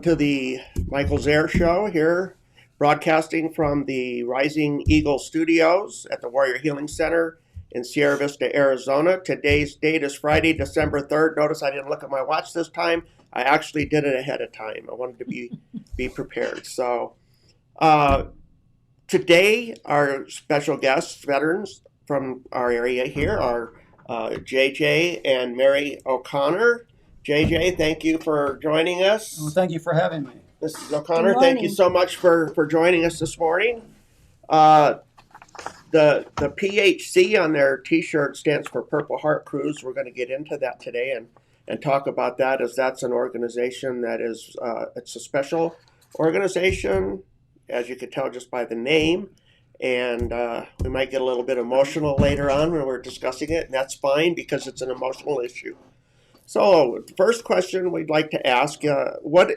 To the Michael Zehr show here, broadcasting from the Rising Eagle Studios at the Warrior Healing Center in Sierra Vista, Arizona. Today's date is Friday, December 3rd. Notice I didn't look at my watch this time. I actually did it ahead of time. I wanted to be prepared. So today, our special guests, veterans from our area here, are JJ and Mary O'Connor. JJ, thank you for joining us. Well, thank you for having me. Mrs. O'Connor, thank you so much for joining us this morning. Uh, the PHC on their T-shirt stands for Purple Heart Cruise. We're going to get into that today and talk about that, as that's an organization that is it's a special organization, as you could tell just by the name. And we might get a little bit emotional later on when we're discussing it, and that's fine because it's an emotional issue. So, the first question we'd like to ask, what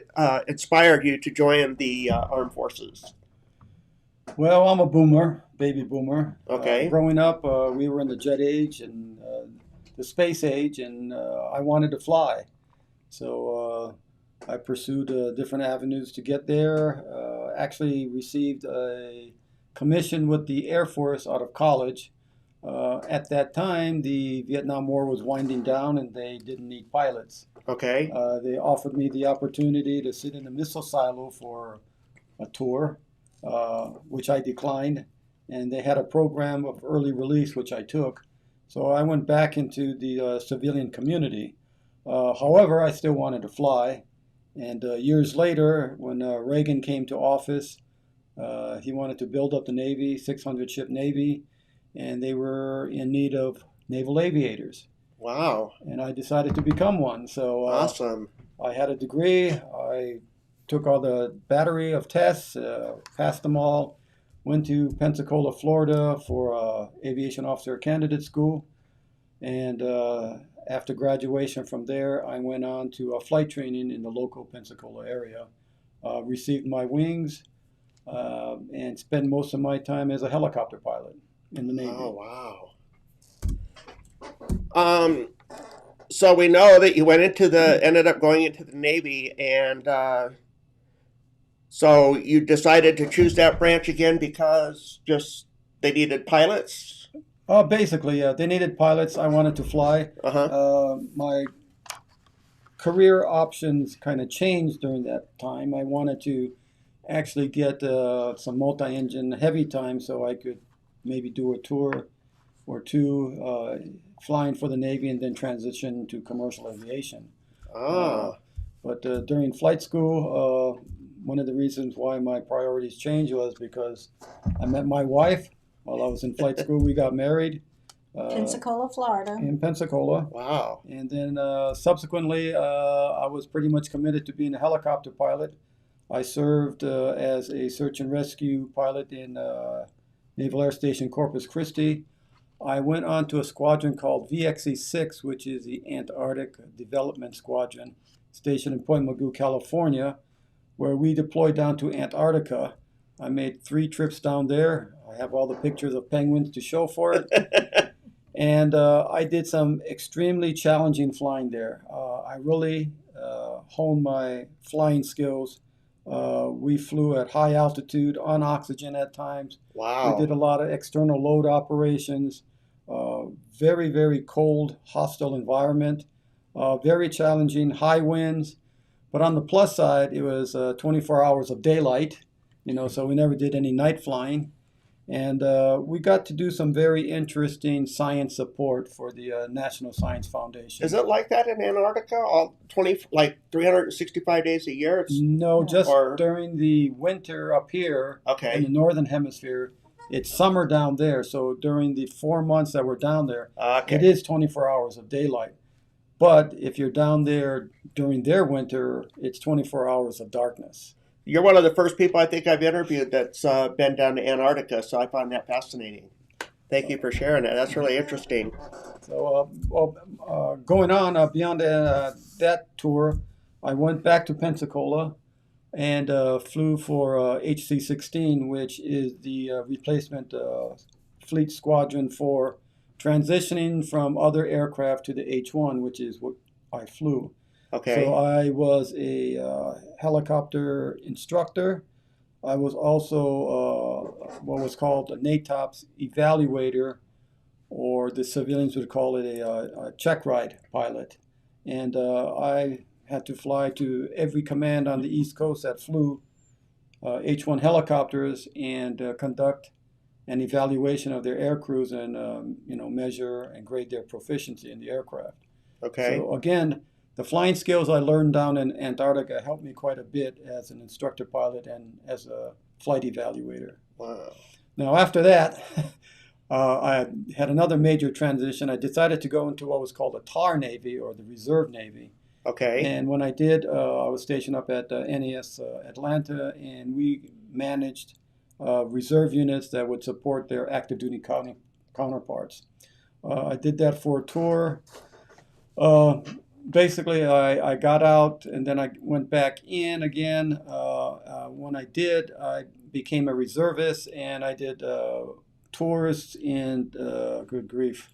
inspired you to join the armed forces? Well, I'm a boomer, baby boomer. Okay. Growing up, we were in the jet age and the space age, and I wanted to fly. So I pursued different avenues to get there. Actually received a commission with the Air Force out of college. At that time, the Vietnam War was winding down and they didn't need pilots. Okay. They offered me the opportunity to sit in a missile silo for a tour, which I declined. And they had a program of early release, which I took. So I went back into the civilian community. However, I still wanted to fly. And years later, when Reagan came to office, he wanted to build up the Navy, 600-ship Navy, and they were in need of naval aviators. Wow. And I decided to become one. So awesome. I had a degree. I took all the battery of tests, passed them all, went to Pensacola, Florida for aviation officer candidate school. And after graduation from there, I went on to flight training in the local Pensacola area, received my wings, and spent most of my time as a helicopter pilot in the Navy. Oh, wow. So we know that you ended up going into the Navy, and so you decided to choose that branch again because just they needed pilots? Basically, they needed pilots. I wanted to fly. Uh-huh. My career options kind of changed during that time. I wanted to actually get some multi-engine heavy time so I could maybe do a tour or two flying for the Navy and then transition to commercial aviation. But during flight school, one of the reasons why my priorities changed was because I met my wife while I was in flight school. We got married. Pensacola, Florida. In Pensacola. Wow. And then subsequently, I was pretty much committed to being a helicopter pilot. I served as a search and rescue pilot in Naval Air Station Corpus Christi. I went on to a squadron called VXE-6, which is the Antarctic Development Squadron, stationed in Point Mugu, California, where we deployed down to Antarctica. I made 3 trips down there. I have all the pictures of penguins to show for it. And I did some extremely challenging flying there. I really honed my flying skills. We flew at high altitude, on oxygen at times. Wow. We did a lot of external load operations. Very, very cold, hostile environment. Very challenging, high winds. But on the plus side, it was 24 hours of daylight, so we never did any night flying. And we got to do some very interesting science support for the National Science Foundation. Is it like that in Antarctica? 365 days a year? No, just during the winter up here in the northern hemisphere. It's summer down there. So during the 4 months that we're down there, it is 24 hours of daylight. But if you're down there during their winter, it's 24 hours of darkness. You're one of the first people I think I've interviewed that's been down to Antarctica, so I find that fascinating. Thank you for sharing that. That's really interesting. So, going on beyond that tour, I went back to Pensacola and flew for HC-16, which is the replacement fleet squadron for transitioning from other aircraft to the H-1, which is what I flew. Okay. So I was a helicopter instructor. I was also what was called a NATOPS evaluator, or the civilians would call it a check ride pilot. And I had to fly to every command on the East Coast that flew H-1 helicopters and conduct an evaluation of their air crews and measure and grade their proficiency in the aircraft. Okay. So again, the flying skills I learned down in Antarctica helped me quite a bit as an instructor pilot and as a flight evaluator. Wow. Now after that, I had another major transition. I decided to go into what was called a TAR Navy, or the Reserve Navy. Okay. And when I did, I was stationed up at NAS Atlanta, and we managed reserve units that would support their active duty counterparts. I did that for a tour. Basically, I got out and then I went back in again. When I did, I became a reservist, and I did tours in, good grief,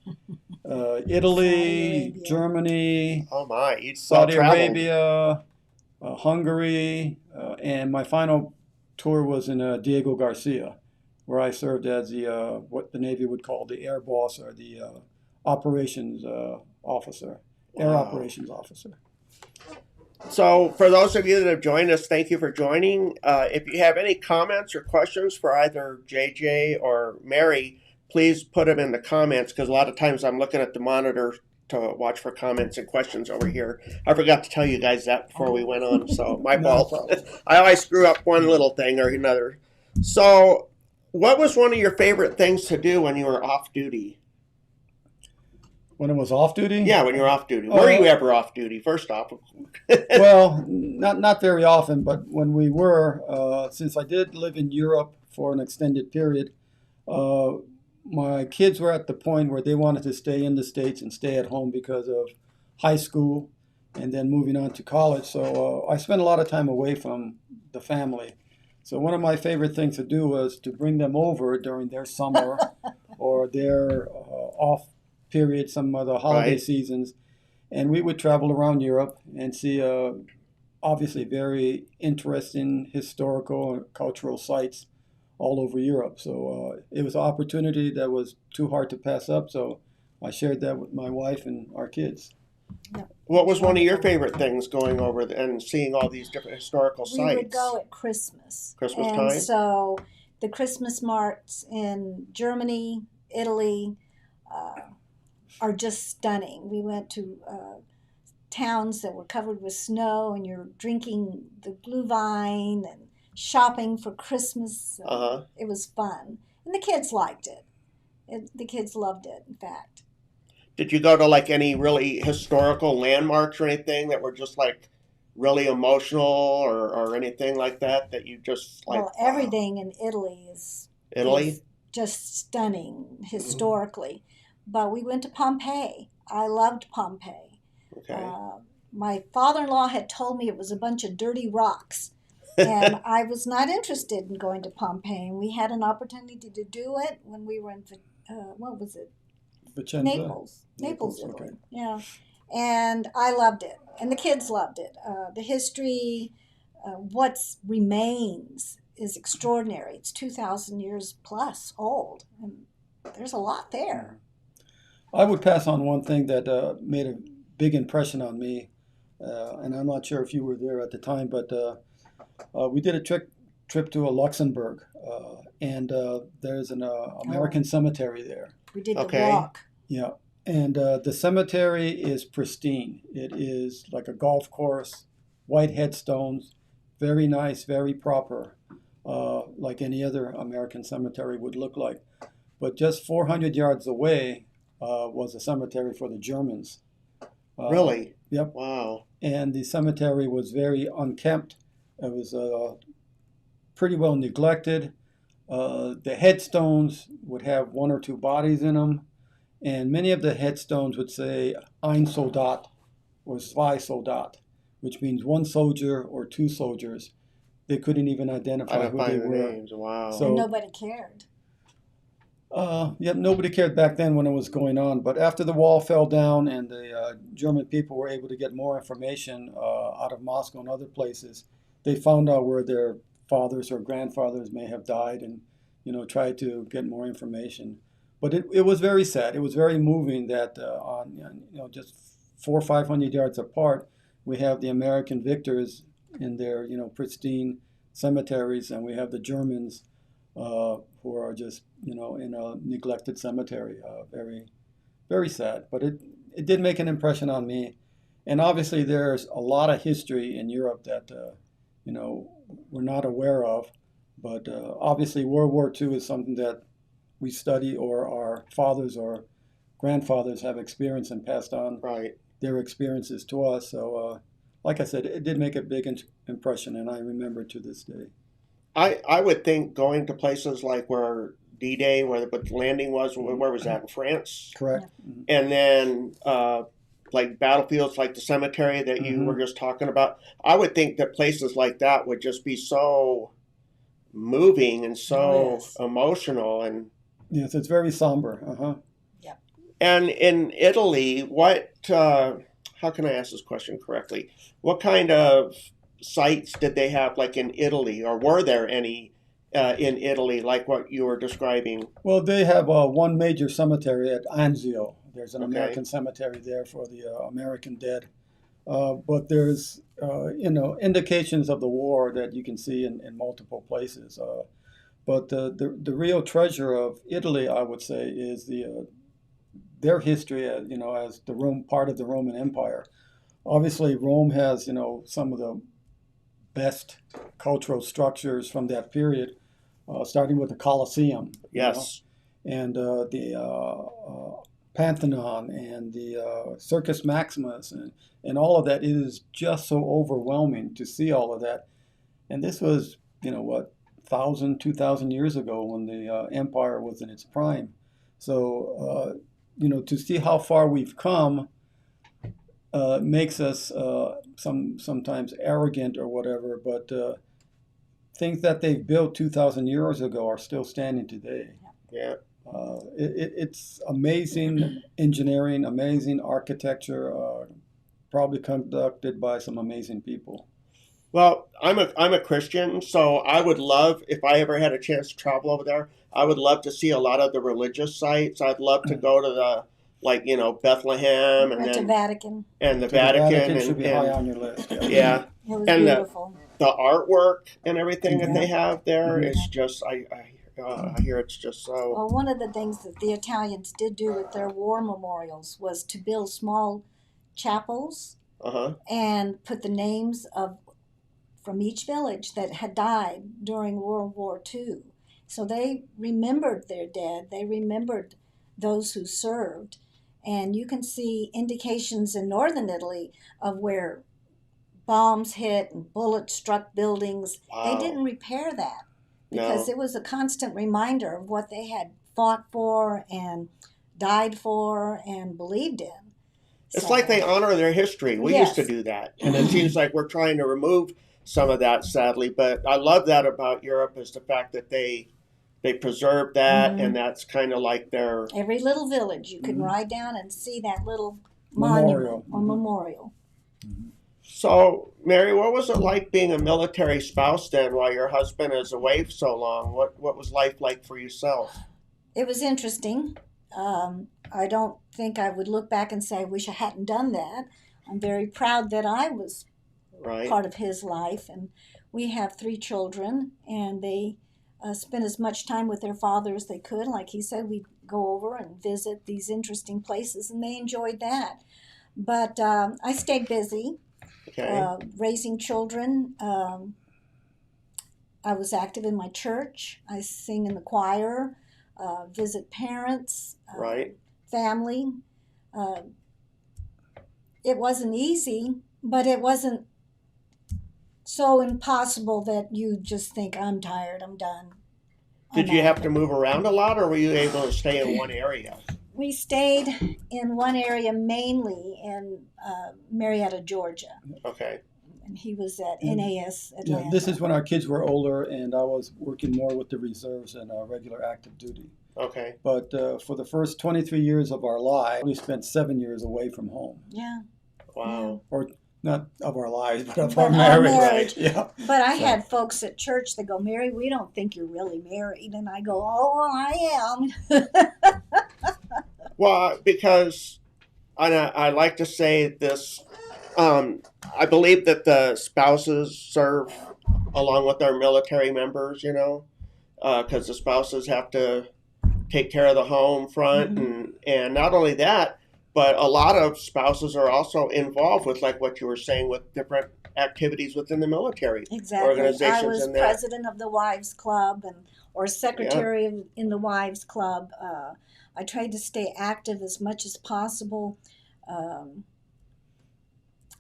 Italy, Germany, Oh my, you Saudi traveled. Arabia, Hungary, and my final tour was in Diego Garcia, where I served as the what the Navy would call the air boss, or the operations officer, air Wow. operations officer. So, for those of you that have joined us, thank you for joining. If you have any comments or questions for either JJ or Mary, please put them in the comments, because a lot of times I'm looking at the monitor to watch for comments and questions over here. I forgot to tell you guys that before we went on, so my No fault. problem. I always screw up one little thing or another. So, what was one of your favorite things to do when you were off duty? When I was off duty? Yeah, when you were off duty. Were you ever off duty, first off? Well, not very often, but when we were, since I did live in Europe for an extended period, my kids were at the point where they wanted to stay in the States and stay at home because of high school and then moving on to college. So I spent a lot of time away from the family. So one of my favorite things to do was to bring them over during their summer or their off period, some of the holiday Right. seasons. And we would travel around Europe and see obviously very interesting historical and cultural sites all over Europe. So it was an opportunity that was too hard to pass up. So I shared that with my wife and our kids. What was one of your favorite things going over and seeing all these different historical sites? We would go at Christmas. Christmas and time? So the Christmas marts in Germany, Italy, are just stunning. We went to towns that were covered with snow, and you're drinking the Glühwein and shopping for Christmas. Uh-huh. It was fun. And the kids liked it. The kids loved it, in fact. Did you go to like any really historical landmarks or anything that were just like really emotional or anything like that you just like? Well, everything in Italy is just stunning historically. But we went to Pompeii. I loved Pompeii. Okay. My father-in-law had told me it was a bunch of dirty rocks, and I was not interested in going to Pompeii. And we had an opportunity to do it when we were in, what was it? Vicenza? Naples, Italy. Okay. Yeah. And I loved it. And the kids loved it. The history, what remains is extraordinary. It's 2,000 years plus old. And there's a lot there. I would pass on one thing that made a big impression on me, and I'm not sure if you were there at the time, but we did a trip to Luxembourg, and there's an American cemetery there. We did the walk. Yeah, and the cemetery is pristine. It is like a golf course, white headstones, very nice, very proper, like any other American cemetery would look like. But just 400 yards away was a cemetery for the Germans. Really? Yep. Wow. And the cemetery was very unkempt. It was pretty well neglected. The headstones would have one or two bodies in them, and many of the headstones would say Ein Soldat or Zwei Soldat, which means one soldier or two soldiers. They couldn't even identify who they were. Names. Wow. So, and nobody cared. Yeah, nobody cared back then when it was going on. But after the wall fell down and the German people were able to get more information out of Moscow and other places, they found out where their fathers or grandfathers may have died, and tried to get more information. But it was very sad. It was very moving that on just 400 or 500 yards apart, we have the American victors in their pristine cemeteries, and we have the Germans who are just in a neglected cemetery. Very, very sad. But it did make an impression on me. And obviously, there's a lot of history in Europe that we're not aware of. But obviously, World War II is something that we study, or our fathers or grandfathers have experienced and passed on their experiences to us. So, like I said, it did make a big impression, and I remember it to this day. I would think going to places like where D-Day, where the landing was, where was that, in France? Correct. Yeah. And then like battlefields like the cemetery that you were just talking about, I would think that places like that would just be so moving and so emotional. And yes, it's very somber. Yeah. And in Italy, what how can I ask this question correctly? What kind of sites did they have, like in Italy, or were there any in Italy, like what you were describing? Well, they have one major cemetery at Anzio. There's an American cemetery there for the American dead. But there's, indications of the war that you can see in multiple places. But the real treasure of Italy, I would say, is their history, as the part of the Roman Empire. Obviously, Rome has, some of the best cultural structures from that period, starting with the Colosseum. Yes. And the Pantheon and the Circus Maximus and all of that. It is just so overwhelming to see all of that. And this was, 1,000, 2,000 years ago when the empire was in its prime. So, to see how far we've come makes us sometimes arrogant or whatever, but things that they've built 2,000 years ago are still standing today. Yeah. It's amazing engineering, amazing architecture, probably conducted by some amazing people. Well, I'm a Christian, so I would love, if I ever had a chance to travel over there, I would love to see a lot of the religious sites. I'd love to go to the, Bethlehem and Went to then Vatican. The Vatican should be high on your list. Yeah. It was And beautiful. the artwork and everything that they have there is just, I hear it's just so. Well, one of the things that the Italians did do with their war memorials was to build small chapels and put the names from each village that had died during World War II. So they remembered their dead. They remembered those who served. And you can see indications in northern Italy of where bombs hit and bullets struck buildings. Wow. They didn't repair that because it was a constant reminder of what they had fought for and died for and believed in. It's like they honor their history. We used to do that. And it seems like we're trying to remove some of that, sadly. But I love that about Europe, is the fact that they preserve that, and that's kind of like their... Every little village, you can ride down and see that little monument or memorial. So, Mary, what was it like being a military spouse then while your husband is away so long? What was life like for yourself? It was interesting. I don't think I would look back and say, I wish I hadn't done that. I'm very proud that I was part of his life. And we have 3 children, and they spent as much time with their father as they could. Like he said, we'd go over and visit these interesting places, and they enjoyed that. But I stayed busy raising children. I was active in my church. I sing in the choir, visit parents, family. It wasn't easy, but it wasn't so impossible that you just think, I'm tired, I'm done. Did you have to move around a lot, or were you able to stay in one area? We stayed in one area, mainly in Marietta, Georgia. Okay. And he was at NAS Atlanta. Yeah, this is when our kids were older, and I was working more with the reserves and regular active duty. Okay. But for the first 23 years of our lives, we spent 7 years away from home. Yeah. Wow. Or not of our lives, but of But our marriage. marriage. Yeah. But I So- had folks at church that go, Mary, we don't think you're really married. And I go, oh, well, I am. Well, because I like to say this, I believe that the spouses serve along with our military members, you know, because the spouses have to take care of the home front, and not only that, but a lot of spouses are also involved with, like what you were saying, with different activities within the military Exactly. organizations. I was and that. president of the wives club or secretary in the wives club. I tried to stay active as much as possible.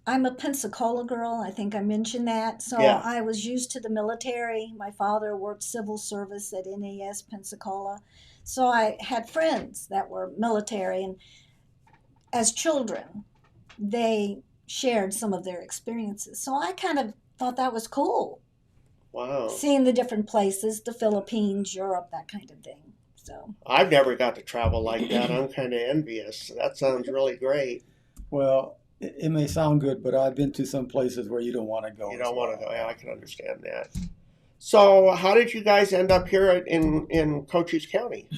I'm a Pensacola girl. I think I mentioned that. So I was used to the military. My father worked civil service at NAS Pensacola. So I had friends that were military. And as children, they shared some of their experiences. So I kind of thought that was cool. Wow. Seeing the different places, the Philippines, Europe, that kind of thing. So I've never got to travel like that. I'm kind of envious. That sounds really great. Well, it may sound good, but I've been to some places where you don't want to go. You don't want to go. Yeah, I can understand that. So, how did you guys end up here in Cochise County?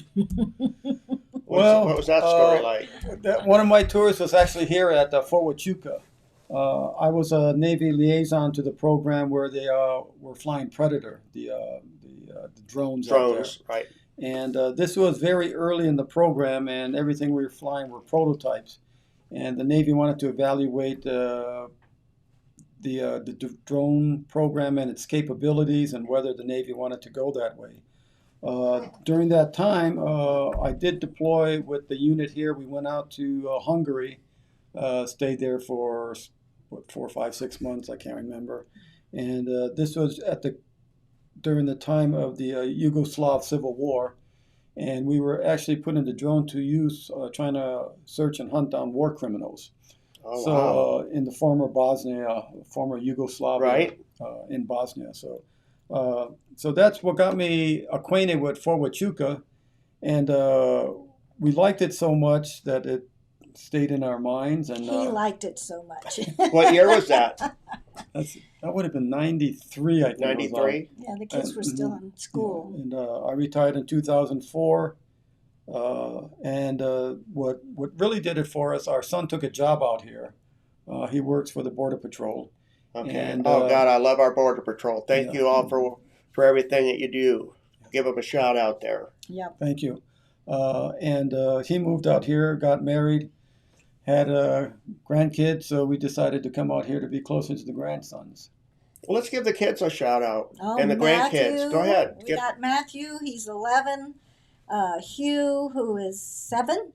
What was that story like? One of my tours was actually here at Fort Huachuca. I was a Navy liaison to the program where they were flying Predator, the drones. Drones, right. And this was very early in the program, and everything we were flying were prototypes. And the Navy wanted to evaluate the drone program and its capabilities and whether the Navy wanted to go that way. During that time, I did deploy with the unit here. We went out to Hungary, stayed there for 4, 5, 6 months, I can't remember. And this was during the time of the Yugoslav Civil War. And we were actually putting the drone to use trying to search and hunt down war criminals. Oh, so wow. In the former Bosnia, former Yugoslavia, right. In Bosnia. So that's what got me acquainted with Fort Huachuca, and we liked it so much that it stayed in our minds. And he liked it so much. What year was that? That would have been 93, I think. 93? Yeah, the kids were still in school. Yeah. And I retired in 2004. And what really did it for us, our son took a job out here. He works for the Border Patrol. Okay. And, God, I love our Border Patrol. Thank you all for everything that you do. Give them a shout out there. Yep. Thank you. And he moved out here, got married, had grandkids, so we decided to come out here to be closer to the grandsons. Well, let's give the kids a shout out. Oh, and the Matthew, grandkids. Go ahead. We got Matthew, he's 11. Hugh, who is 7.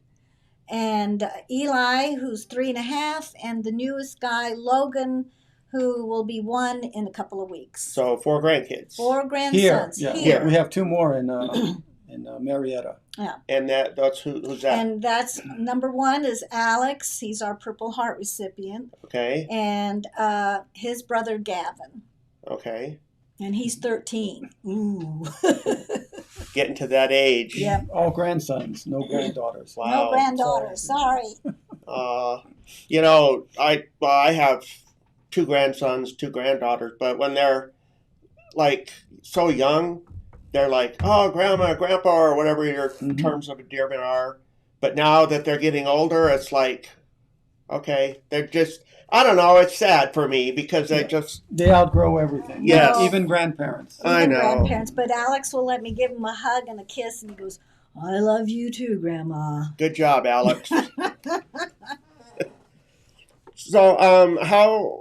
And Eli, who's 3.5. And the newest guy, Logan, who will be 1 in a couple of weeks. So 4 grandkids. 4 grandsons. Here. We have 2 more in Marietta. Yeah. And that's who's that? And that's number 1 is Alex. He's our Purple Heart recipient. Okay. And his brother Gavin. Okay. And he's 13. Ooh. Getting to that age. Yep. All grandsons, no granddaughters. Wow. No granddaughters. Sorry. You know, I have 2 grandsons, 2 granddaughters, but when they're like so young, they're like, oh, grandma, grandpa, or whatever your terms of endearment are. But now that they're getting older, it's like, okay, they're just, I don't know, it's sad for me because they outgrow everything. Yes. Even grandparents. I know. Grandparents, but Alex will let me give him a hug and a kiss, and he goes, I love you too, Grandma. Good job, Alex. So,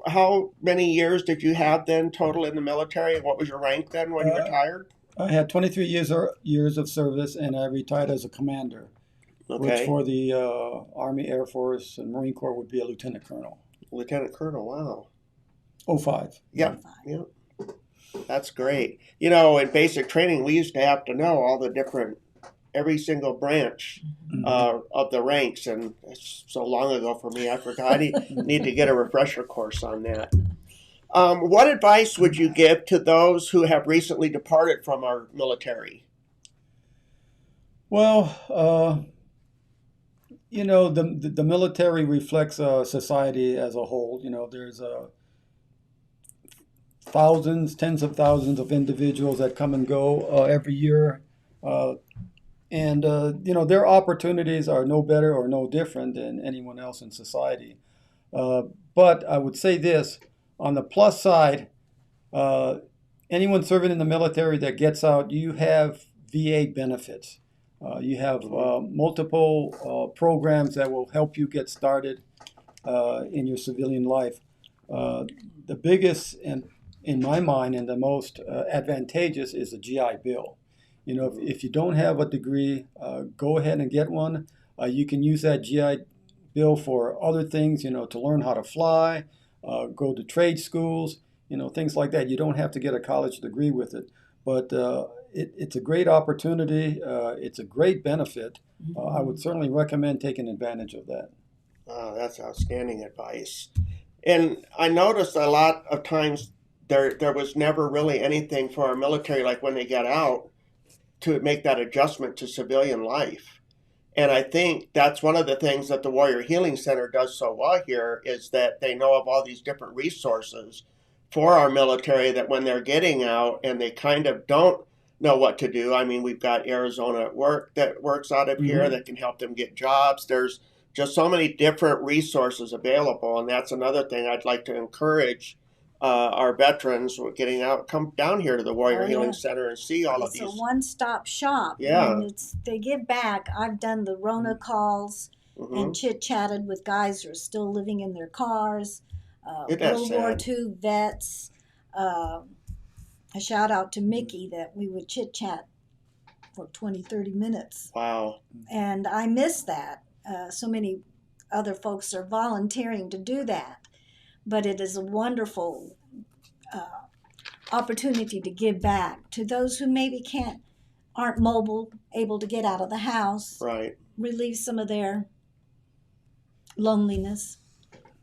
how many years did you have then total in the military? And what was your rank then when you retired? I had 23 years of service, and I retired as a commander, which for the Army, Air Force, and Marine Corps would be a lieutenant colonel. Lieutenant colonel, wow. 05. Yep. That's great. You know, in basic training, we used to have to know all the every single branch of the ranks, and it's so long ago for me, I forgot. I need to get a refresher course on that. What advice would you give to those who have recently departed from our military? Well, the military reflects society as a whole. There's thousands, tens of thousands of individuals that come and go every year. Uh, and their opportunities are no better or no different than anyone else in society. Uh, but I would say this, on the plus side, uh, anyone serving in the military that gets out, you have VA benefits. You have multiple programs that will help you get started in your civilian life. The biggest, and in my mind, and the most advantageous is the GI Bill. If you don't have a degree, go ahead and get one. You can use that GI Bill for other things, to learn how to fly, go to trade schools, things like that. You don't have to get a college degree with it, but it's a great opportunity. It's a great benefit. I would certainly recommend taking advantage of that. That's outstanding advice. And I noticed a lot of times there was never really anything for our military, like when they get out, to make that adjustment to civilian life. And I think that's one of the things that the Warrior Healing Center does so well here is that they know of all these different resources for our military that when they're getting out and they kind of don't know what to do. I mean, we've got Arizona at Work that works out of here that can help them get jobs. There's just so many different resources available. And that's another thing I'd like to encourage our veterans getting out, come down here to the Warrior Healing Center and see all of these. It's a one-stop shop. Yeah. And they give back. I've done the Rona calls and chit-chatted with guys who are still living in their cars, World War II vets. A shout out to Mickey that we would chit-chat for 20, 30 minutes. Wow. And I miss that. So many other folks are volunteering to do that. But it is a wonderful opportunity to give back to those who maybe aren't mobile, able to get out of the house, right? Relieve some of their loneliness.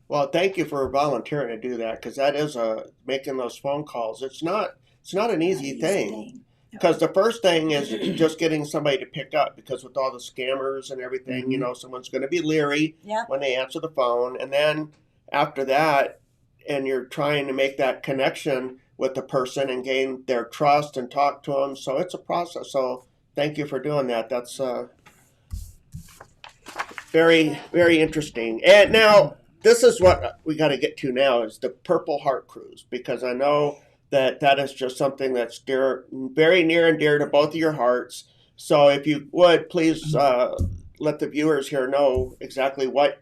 Well, thank you for volunteering to do that, because that is making those phone calls. It's not an easy thing. Because the first thing is just getting somebody to pick up, because with all the scammers and everything, someone's going to be leery when they answer the phone, and then after that, and you're trying to make that connection with the person and gain their trust and talk to them. So it's a process. So thank you for doing that. That's very, very interesting. And now this is what we got to get to now is the Purple Heart Cruise, because I know that is just something that's very near and dear to both of your hearts. So if you would, please let the viewers here know exactly what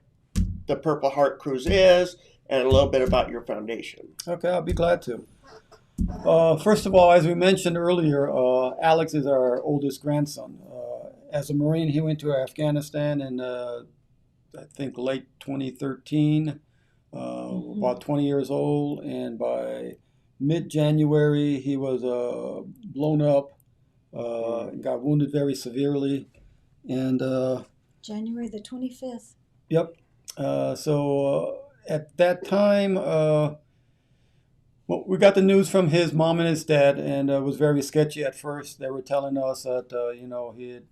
the Purple Heart Cruise is and a little bit about your foundation. Okay, I'll be glad to. First of all, as we mentioned earlier, Alex is our oldest grandson. As a Marine, he went to Afghanistan in, I think, late 2013, about 20 years old, and by mid-January, he was blown up, got wounded very severely, and January the 25th. Yep. So at that time, we got the news from his mom and his dad, and it was very sketchy at first. They were telling us that he had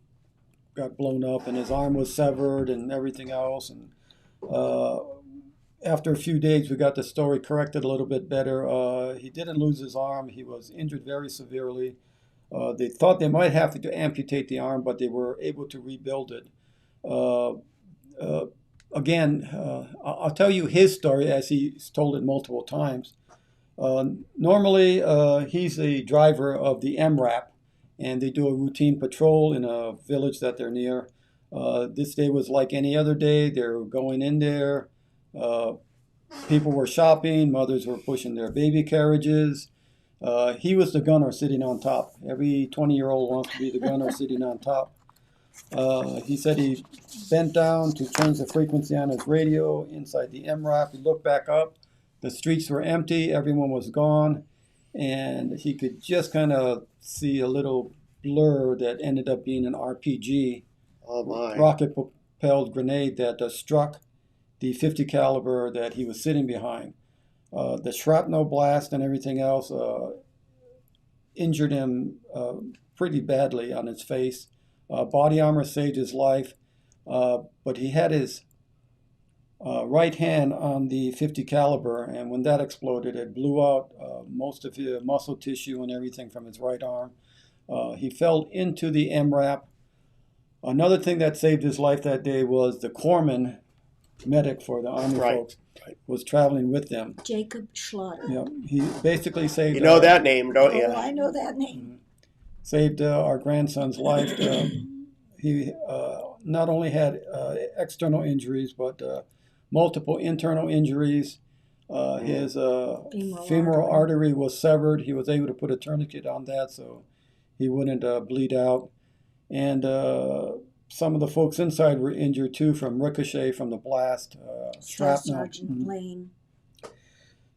got blown up and his arm was severed and everything else. And after a few days, we got the story corrected a little bit better. He didn't lose his arm. He was injured very severely. They thought they might have to amputate the arm, but they were able to rebuild it. Again, I'll tell you his story as he's told it multiple times. Normally, he's a driver of the MRAP, and they do a routine patrol in a village that they're near. This day was like any other day. They were going in there. People were shopping. Mothers were pushing their baby carriages. He was the gunner sitting on top. Every 20-year-old wants to be the gunner sitting on top. He said he bent down to change the frequency on his radio inside the MRAP. He looked back up. The streets were empty. Everyone was gone. And he could just kind of see a little blur that ended up being an RPG, rocket-propelled grenade that struck the .50 caliber that he was sitting behind. The shrapnel blast and everything else injured him pretty badly on his face. Body armor saved his life, but he had his right hand on the 50 caliber, and when that exploded, it blew out most of his muscle tissue and everything from his right arm. He fell into the MRAP. Another thing that saved his life that day was the corpsman medic for the Army folks was traveling with them. Jacob Schlatter. Yeah, he basically saved. You know that name, don't you? Oh, I know that name. Saved our grandson's life. He not only had external injuries, but multiple internal injuries. His femoral artery was severed. He was able to put a tourniquet on that so he wouldn't bleed out. And some of the folks inside were injured too from ricochet from the blast. Staff Sergeant Lane.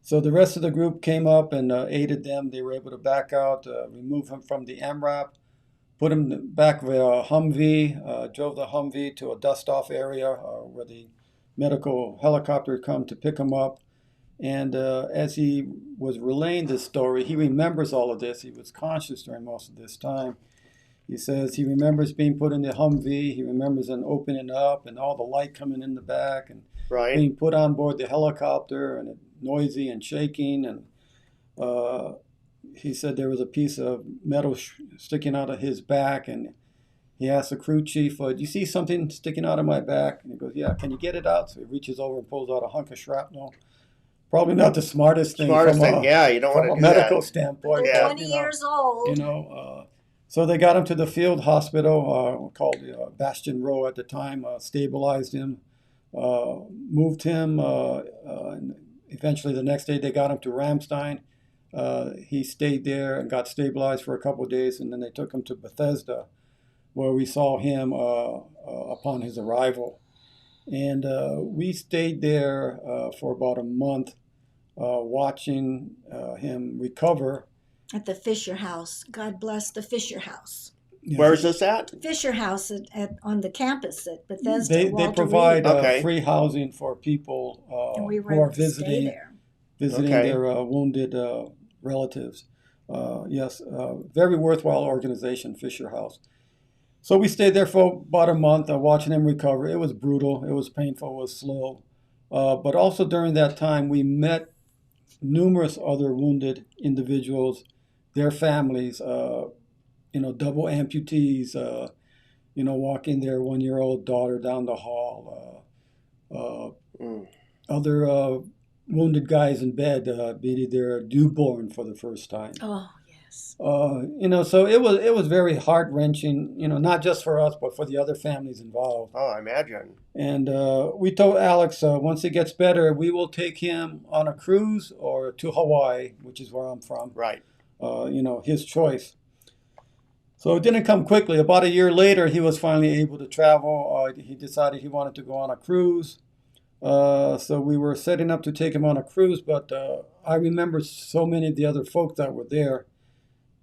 So the rest of the group came up and aided them. They were able to back out, remove him from the MRAP, put him in the back of a Humvee, drove the Humvee to a dust-off area where the medical helicopter come to pick him up. And as he was relaying this story, he remembers all of this. He was conscious during most of this time. He says he remembers being put in the Humvee. He remembers an opening up and all the light coming in the back and being put on board the helicopter and it noisy and shaking. And he said there was a piece of metal sticking out of his back. And he asked the crew chief, do you see something sticking out of my back? And he goes, yeah, can you get it out? So he reaches over and pulls out a hunk of shrapnel. Probably not the smartest thing. Yeah, you don't want to do that. From a medical standpoint. Yeah. 20 years old. So they got him to the field hospital called Bastion Row at the time, stabilized him, moved him. And eventually the next day they got him to Ramstein. He stayed there and got stabilized for a couple of days, and then they took him to Bethesda, where we saw him upon his arrival. And we stayed there for about a month watching him recover. At the Fisher House. God bless the Fisher House. Yeah. Where is this at? Fisher House on the campus at Bethesda. They provide free housing for people who are visiting their wounded relatives. Yes, very worthwhile organization, Fisher House. So we stayed there for about a month watching him recover. It was brutal. It was painful. It was slow. But also during that time, we met numerous other wounded individuals, their families, double amputees, walking their 1-year-old daughter down the hall, other wounded guys in bed, being their newborn for the first time. Oh, yes. So it was very heart-wrenching, not just for us, but for the other families involved. Oh, I imagine. And we told Alex, once he gets better, we will take him on a cruise or to Hawaii, which is where I'm from. Right. His choice. So it didn't come quickly. About a year later, he was finally able to travel. He decided he wanted to go on a cruise. So we were setting up to take him on a cruise, but I remember so many of the other folk that were there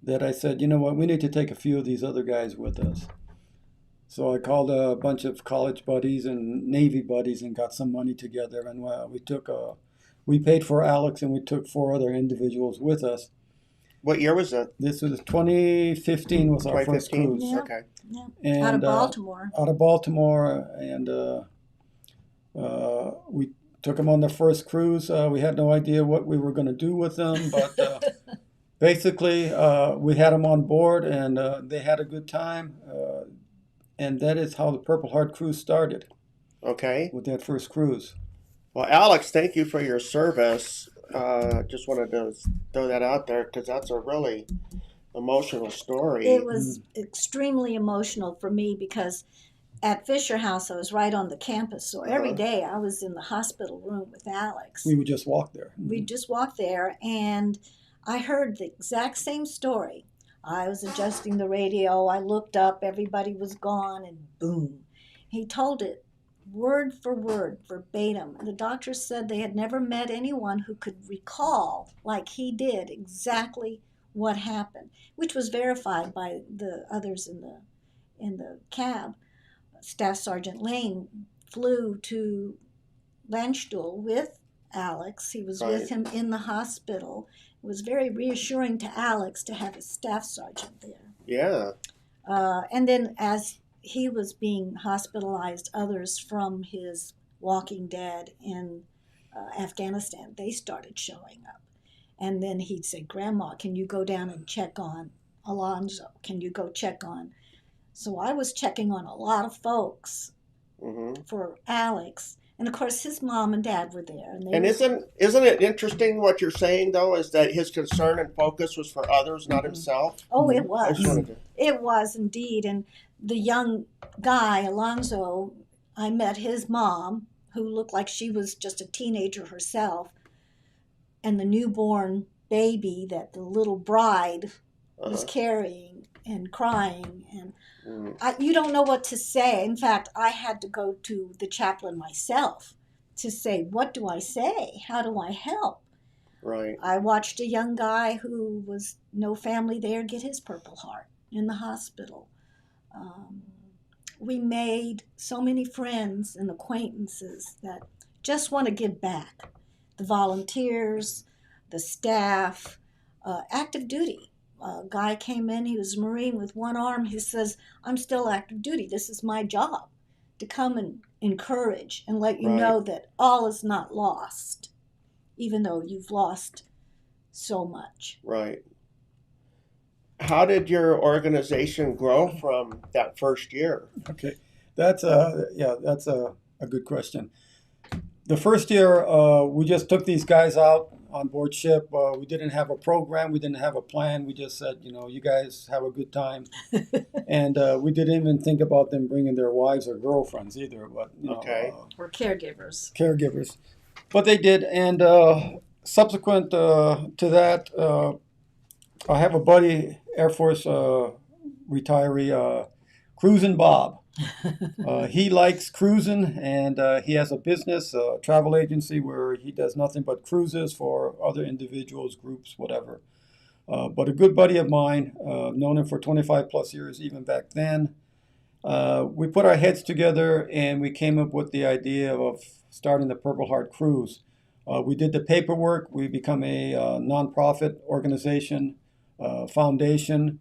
that I said, you know what, we need to take a few of these other guys with us. So I called a bunch of college buddies and Navy buddies and got some money together. And we paid for Alex and we took 4 other individuals with us. What year was it? This was 2015 was our first cruise. Yeah. Okay. Yeah. And, out of Baltimore. And we took them on the first cruise. We had no idea what we were going to do with them, but basically we had them on board and they had a good time. And that is how the Purple Heart cruise started. Okay. With that first cruise. Well, Alex, thank you for your service. Just wanted to throw that out there because that's a really emotional story. It was extremely emotional for me because at Fisher House, I was right on the campus. So every day I was in the hospital room with Alex. We would just walk there. We'd just walk there, and I heard the exact same story. I was adjusting the radio. I looked up. Everybody was gone, and boom. He told it word for word, verbatim. The doctors said they had never met anyone who could recall, like he did, exactly what happened, which was verified by the others in the cab. Staff Sergeant Lane flew to Landstuhl with Alex. He was with him in the hospital. It was very reassuring to Alex to have a staff sergeant there. Yeah. And then as he was being hospitalized, others from his Walking Dead in Afghanistan, they started showing up. And then he'd say, Grandma, can you go down and check on Alonzo? Can you go check on? So I was checking on a lot of folks for Alex. And of course, his mom and dad were there. And isn't it interesting what you're saying, though, is that his concern and focus was for others, not himself? Oh, it was. To... It was indeed. And the young guy, Alonzo, I met his mom, who looked like she was just a teenager herself, and the newborn baby that the little bride was carrying and crying. And you don't know what to say. In fact, I had to go to the chaplain myself to say, what do I say? How do I help? Right. I watched a young guy who was no family there get his Purple Heart in the hospital. We made so many friends and acquaintances that just want to give back. The volunteers, the staff, active duty. A guy came in, he was a Marine with one arm. He says, I'm still active duty. This is my job, to come and encourage and let you know that all is not lost, even though you've lost so much. Right. How did your organization grow from that first year? Okay, that's a good question. The first year, we just took these guys out on board ship. We didn't have a program. We didn't have a plan. We just said, you guys have a good time. And we didn't even think about them bringing their wives or girlfriends either. But or caregivers. Caregivers. But they did. And subsequent to that, I have a buddy, Air Force retiree, Cruisin' Bob. He likes cruising, and he has a business, a travel agency where he does nothing but cruises for other individuals, groups, whatever. But a good buddy of mine, known him for 25 plus years, even back then, we put our heads together and we came up with the idea of starting the Purple Heart Cruise. We did the paperwork. We become a nonprofit organization, foundation.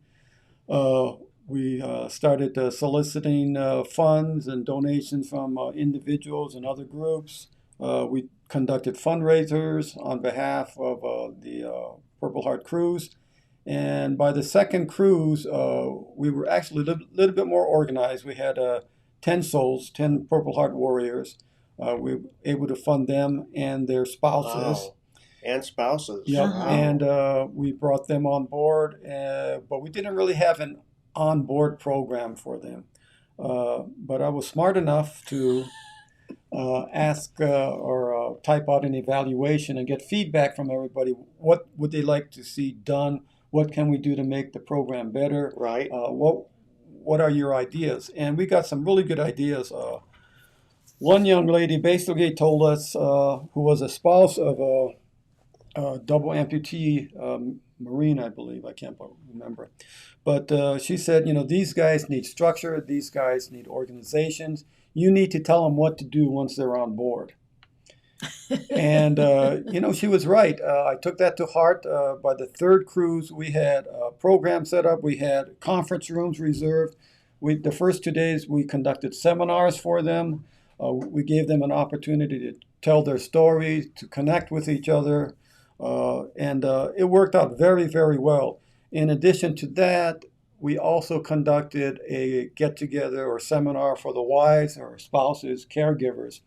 We started soliciting funds and donations from individuals and other groups. We conducted fundraisers on behalf of the Purple Heart Cruise. And by the second cruise, we were actually a little bit more organized. We had 10 souls, 10 Purple Heart warriors. We were able to fund them and their spouses. Wow. And spouses. Yeah, Wow. And we brought them on board, but we didn't really have an on-board program for them. But I was smart enough to ask or type out an evaluation and get feedback from everybody. What would they like to see done? What can we do to make the program better? Right. What are your ideas? And we got some really good ideas. One young lady basically told us, who was a spouse of a double amputee Marine, I believe. I can't remember. But she said, these guys need structure. These guys need organizations. You need to tell them what to do once they're on board. And, she was right. I took that to heart. By the third cruise, we had a program set up. We had conference rooms reserved. The first 2 days, we conducted seminars for them. We gave them an opportunity to tell their stories, to connect with each other. And it worked out very, very well. In addition to that, we also conducted a get-together or seminar for the wives or spouses, caregivers,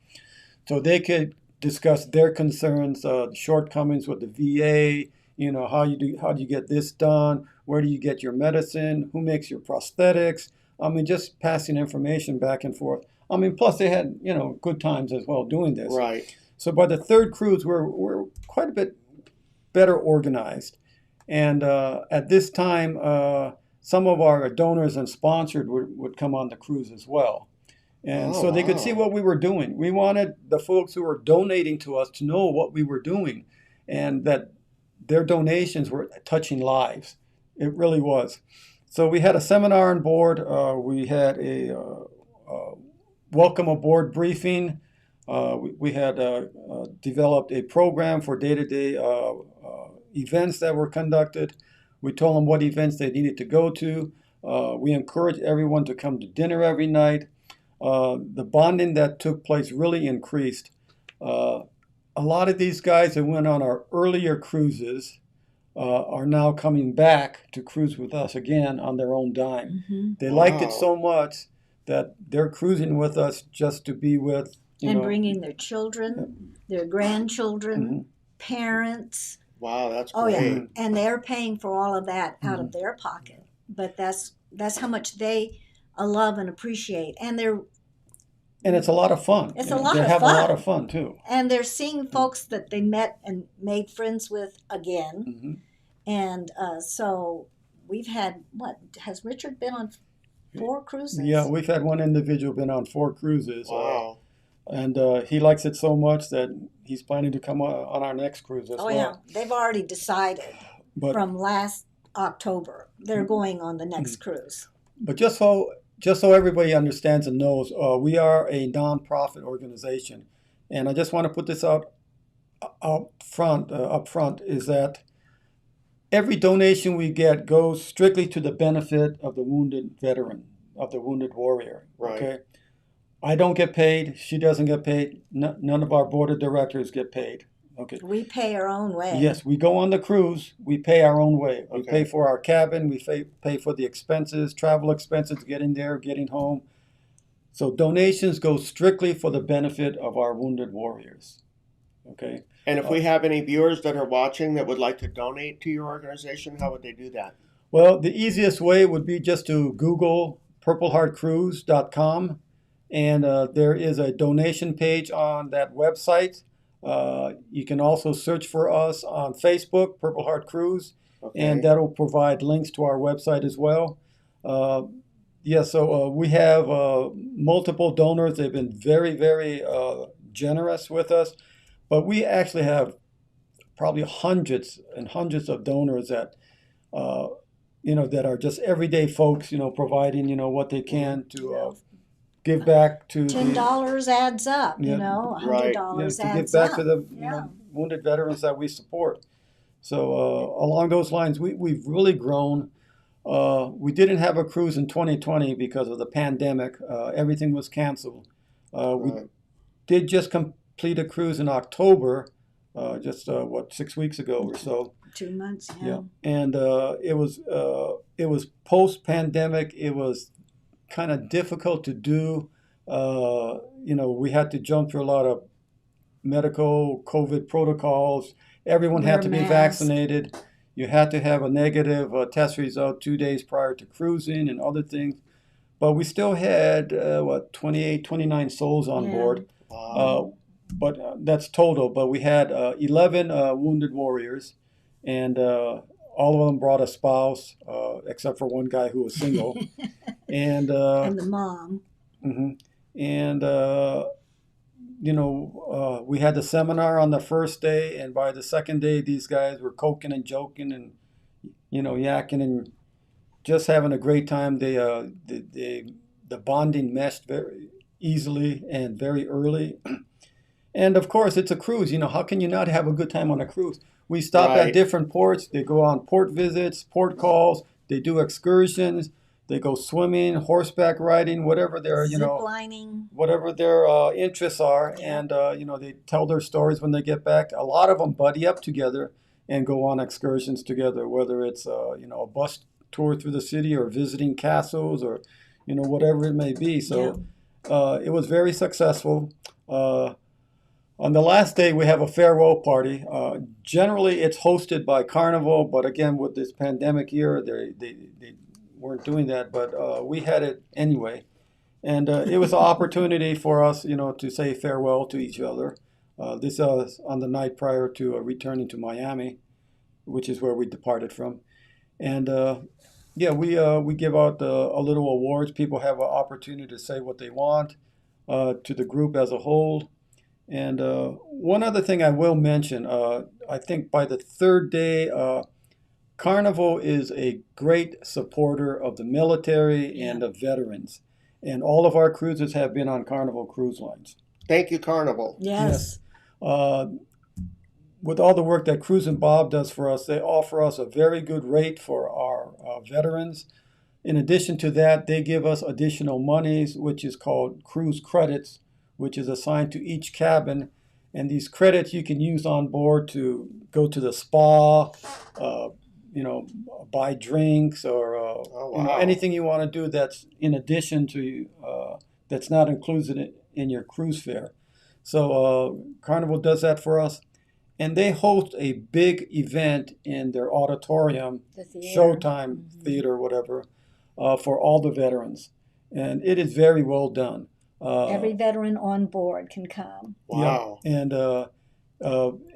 so they could discuss their concerns, shortcomings with the VA. How do you get this done? Where do you get your medicine? Who makes your prosthetics? Just passing information back and forth. Plus they had good times as well doing this. Right. So by the third cruise, we're quite a bit better organized. And at this time, some of our donors and sponsors would come on the cruise as well. And so they could see what we were doing. We wanted the folks who were donating to us to know what we were doing and that their donations were touching lives. It really was. So we had a seminar on board. We had a welcome aboard briefing. We had developed a program for day-to-day events that were conducted. We told them what events they needed to go to. We encourage everyone to come to dinner every night. The bonding that took place really increased. A lot of these guys that went on our earlier cruises are now coming back to cruise with us again on their own dime. Mm-hmm. They liked it so much that they're cruising with us just to be with, and bringing their children, their grandchildren, parents. Wow, that's Oh great. yeah, and they're paying for all of that out of their pocket. But that's how much they love and appreciate, and it's a lot of fun. It's a lot they of have fun. a lot of fun too. And they're seeing folks that they met and made friends with again. Mm-hmm. And so we've had, what, has Richard been on 4 cruises? Yeah, we've had one individual been on 4 cruises. Wow. And he likes it so much that he's planning to come on our next cruise as well. Oh yeah, they've already decided from last October they're going on the next cruise. But just so everybody understands and knows, we are a nonprofit organization, and I just want to put this up front, is that every donation we get goes strictly to the benefit of the wounded veteran, of the wounded warrior. Right. Okay, I don't get paid. She doesn't get paid. None of our board of directors get paid. Okay. We pay our own way. Yes, we go on the cruise. We pay our own way. We Okay. pay for our cabin. We pay for the expenses, travel expenses, getting there, getting home. So donations go strictly for the benefit of our wounded warriors. Okay. And if we have any viewers that are watching that would like to donate to your organization, how would they do that? Well, the easiest way would be just to Google purpleheartcruise.com, and there is a donation page on that website. You can also search for us on Facebook, Purple Heart Cruise, and that will provide links to our website as well. So we have multiple donors. They've been very, very generous with us, but we actually have probably hundreds and hundreds of donors that, that are just everyday folks, providing, what they can to give back to $10 adds up, $100 to adds give back up. to the wounded veterans that we support. So along those lines, we've really grown. We didn't have a cruise in 2020 because of the pandemic. Everything was canceled. We did just complete a cruise in October, 6 weeks ago or so. 2 months, And it was post-pandemic. It was kind of difficult to do. We had to jump through a lot of medical COVID protocols. Everyone had to be vaccinated. You had to have a negative test result 2 days prior to cruising and other things. But we still had, 28, 29 souls on board. Wow. But that's total. But we had 11 wounded warriors, and all of them brought a spouse, except for one guy who was single. And the mom. Mm-hmm. And we had the seminar on the first day, and by the second day, these guys were coking and joking and yakking and just having a great time. The bonding meshed very easily and very early. And of course, it's a cruise. How can you not have a good time on a cruise? We stop at different ports. They go on port visits, port calls. They do excursions. They go swimming, horseback riding, whatever their ziplining, whatever their interests are, and they tell their stories when they get back. A lot of them buddy up together and go on excursions together, whether it's a bus tour through the city or visiting castles or whatever it may be. So it was very successful. On the last day, we have a farewell party. Generally, it's hosted by Carnival, but again, with this pandemic year, they weren't doing that, but we had it anyway. And it was an opportunity for us, to say farewell to each other. This was on the night prior to returning to Miami, which is where we departed from. And we give out a little awards. People have an opportunity to say what they want to the group as a whole. And one other thing I will mention, I think by the third day, Carnival is a great supporter of the military and of veterans. And all of our cruises have been on Carnival Cruise Lines. Thank you, Carnival. Yes. With all the work that Cruise and Bob does for us, they offer us a very good rate for our veterans. In addition to that, they give us additional monies, which is called cruise credits, which is assigned to each cabin. And these credits you can use on board to go to the spa, you know, buy drinks, or you know, anything you want to do that's in addition to that's not included in your cruise fare. So Carnival does that for us, and they host a big event in their auditorium, The theater. Showtime Theater, whatever, for all the veterans, and it is very well done. Every veteran on board can come. Wow. Yeah, and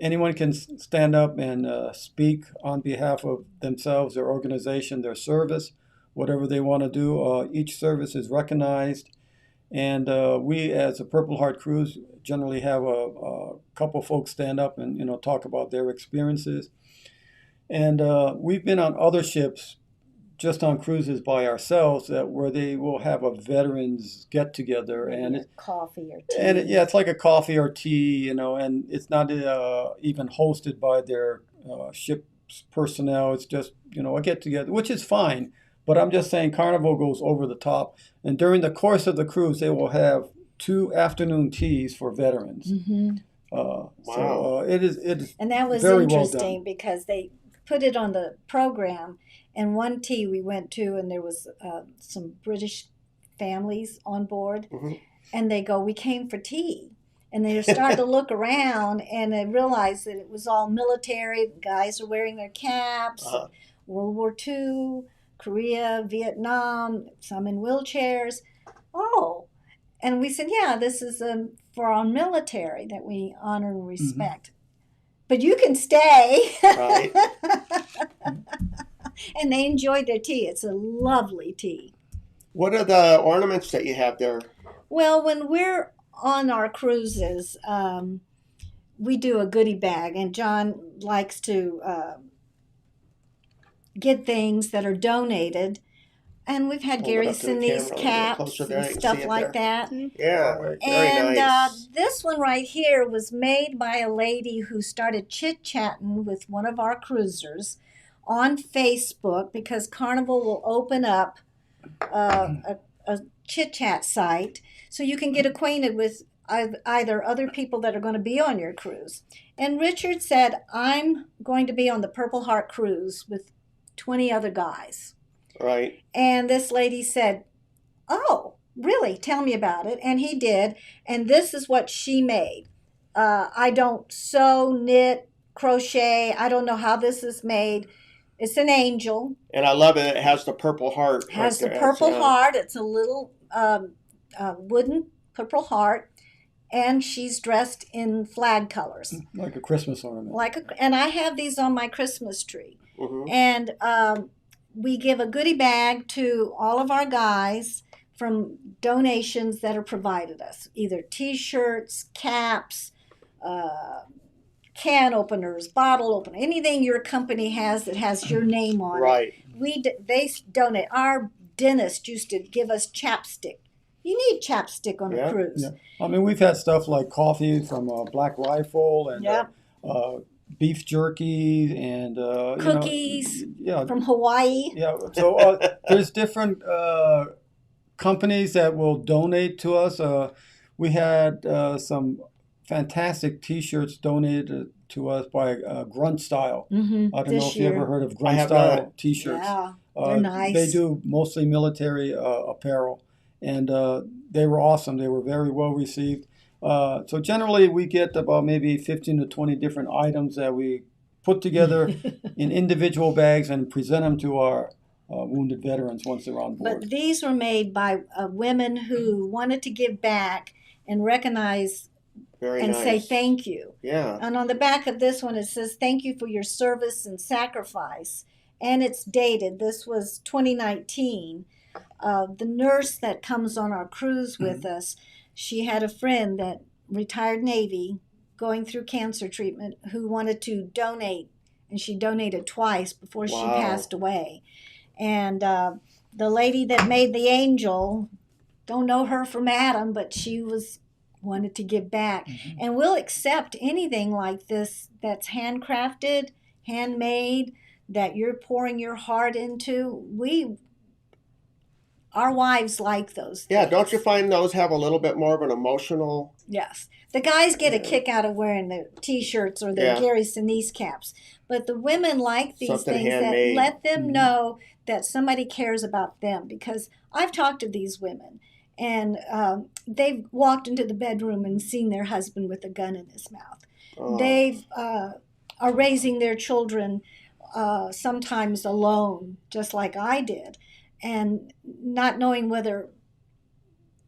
anyone can stand up and speak on behalf of themselves, their organization, their service, whatever they want to do. Each service is recognized, and we, as a Purple Heart Cruise, generally have a couple folks stand up and, you know, talk about their experiences. And we've been on other ships, just on cruises by ourselves, where they will have a veterans get together, and coffee or tea. And it's like a coffee or tea, you know, and it's not even hosted by their ship's personnel. It's just, you know, a get together, which is fine. But I'm just saying, Carnival goes over the top, and during the course of the cruise, they will have 2 afternoon teas for veterans. Mm-hmm. Wow! So it is, and that was very interesting well done. because they put it on the program. And one tea we went to, and there was some British families on board, Mm-hmm. and they go, "We came for tea." And they started to look around, and they realized that it was all military. The guys are wearing their caps. World War II, Korea, Vietnam, some in wheelchairs. Oh, and we said, "Yeah, this is for our military that we honor and respect." Mm-hmm. But you can stay. Right. And they enjoyed their tea. It's a lovely tea. What are the ornaments that you have there? Well, when we're on our cruises, we do a goodie bag, and John likes to get things that are donated. And we've had Gary send these caps and stuff like that. Yeah, very and nice. This one right here was made by a lady who started chit-chatting with one of our cruisers on Facebook, because Carnival will open up a chit-chat site so you can get acquainted with either other people that are going to be on your cruise. And Richard said, "I'm going to be on the Purple Heart Cruise with 20 other guys." Right. And this lady said, "Oh, really? Tell me about it." And he did. And this is what she made. I don't sew, knit, crochet. I don't know how this is made. It's an angel. And I love it. It has the Purple Heart. It has the Purple Heart. It's a little wooden Purple Heart. And she's dressed in flag colors. Like a Christmas ornament. And I have these on my Christmas tree. Mm-hmm. And we give a goodie bag to all of our guys from donations that are provided us. Either T-shirts, caps, can openers, bottle opener, anything your company has that has your name on right. it. They donate. Our dentist used to give us chapstick. You need chapstick on a cruise. Yeah. I mean, we've had stuff like coffee from Black Rifle and beef jerky and cookies from Hawaii. Yeah, so there's different companies that will donate to us. We had some fantastic T-shirts donated to us by Grunt Style. Mm-hmm. I don't know if you ever heard of Grunt Style not. T-shirts. Yeah, they're nice. They do mostly military apparel, and they were awesome. They were very well received. So generally, we get about maybe 15 to 20 different items that we put together in individual bags and present them to our wounded veterans once they're on board. But these were made by women who wanted to give back and recognize say thank you. Yeah. And on the back of this one, it says, "Thank you for your service and sacrifice." And it's dated. This was 2019. The nurse that comes on our cruise with us, she had a friend that retired Navy going through cancer treatment who wanted to donate, and she donated twice before she passed away. And the lady that made the angel, don't know her from Adam, but she wanted to give back. Mm-hmm. And we'll accept anything like this that's handcrafted, handmade, that you're pouring your heart into. our wives like those Yeah, things. don't you find those have a little bit more of an emotional? Yes. The guys get a kick out of wearing the T-shirts or the Yeah. Gary Sinise caps, but the women like these Something things handmade. that let them know that somebody cares about them. Because I've talked to these women, and they've walked into the bedroom and seen their husband with a gun in his mouth. Oh. They've are raising their children sometimes alone, just like I did, and not knowing whether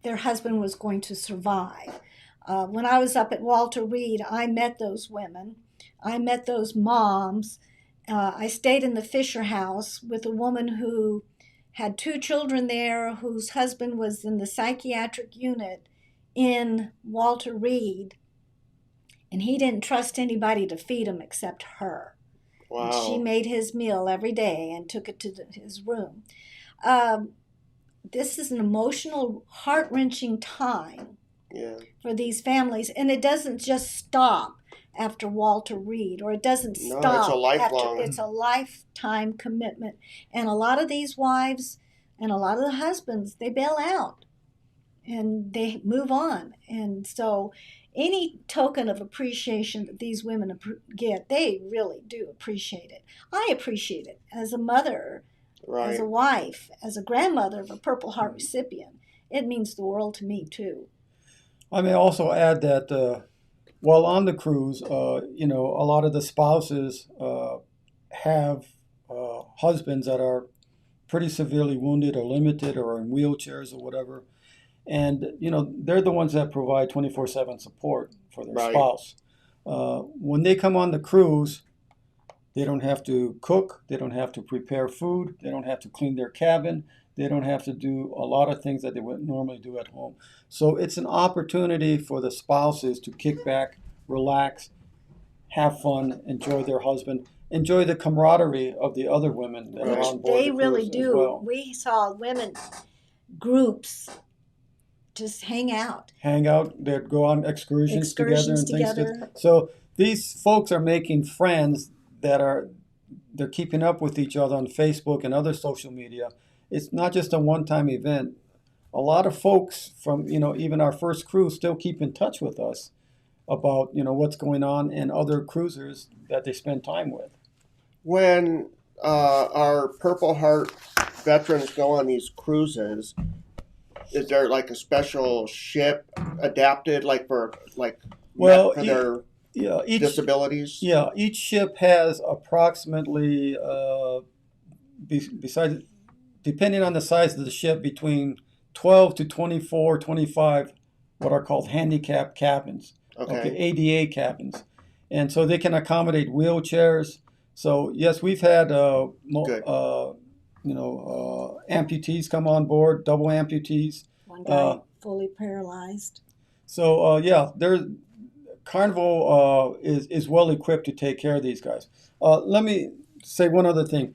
their husband was going to survive. When I was up at Walter Reed, I met those women. I met those moms. I stayed in the Fisher house with a woman who had 2 children there, whose husband was in the psychiatric unit in Walter Reed, and he didn't trust anybody to feed him except her. Wow. And she made his meal every day and took it to his room. This is an emotional, heart-wrenching time for these families, and it doesn't just stop after Walter Reed, or it doesn't stop. It's a lifelong. It's a lifetime commitment, and a lot of these wives and a lot of the husbands, they bail out and they move on. And so any token of appreciation that these women get, they really do appreciate it. I appreciate it as a mother, as a wife, as a grandmother of a Purple Heart recipient. It means the world to me too. I may also add that while on the cruise, a lot of the spouses have husbands that are pretty severely wounded or limited or in wheelchairs or whatever. And, they're the ones that provide 24/7 support for their spouse. When they come on the cruise, they don't have to cook. They don't have to prepare food. They don't have to clean their cabin. They don't have to do a lot of things that they would normally do at home. So it's an opportunity for the spouses to kick back, relax, have fun, enjoy their husband, enjoy the camaraderie of the other women that are on board They the really cruise do. as well. We saw women groups just hang out. They'd go on excursions together and things. So these folks are making friends they're keeping up with each other on Facebook and other social media. It's not just a one-time event. A lot of folks from, even our first cruise still keep in touch with us about, what's going on and other cruisers that they spend time with. When our Purple Heart veterans go on these cruises, is there like a special ship adapted for their disabilities? Yeah, each ship has approximately, depending on the size of the ship, between 12 to 24, 25, what are called handicap cabins, ADA cabins. And so they can accommodate wheelchairs. So yes, we've had amputees come on board, double amputees. One guy fully paralyzed. So Carnival is well equipped to take care of these guys. Let me say one other thing.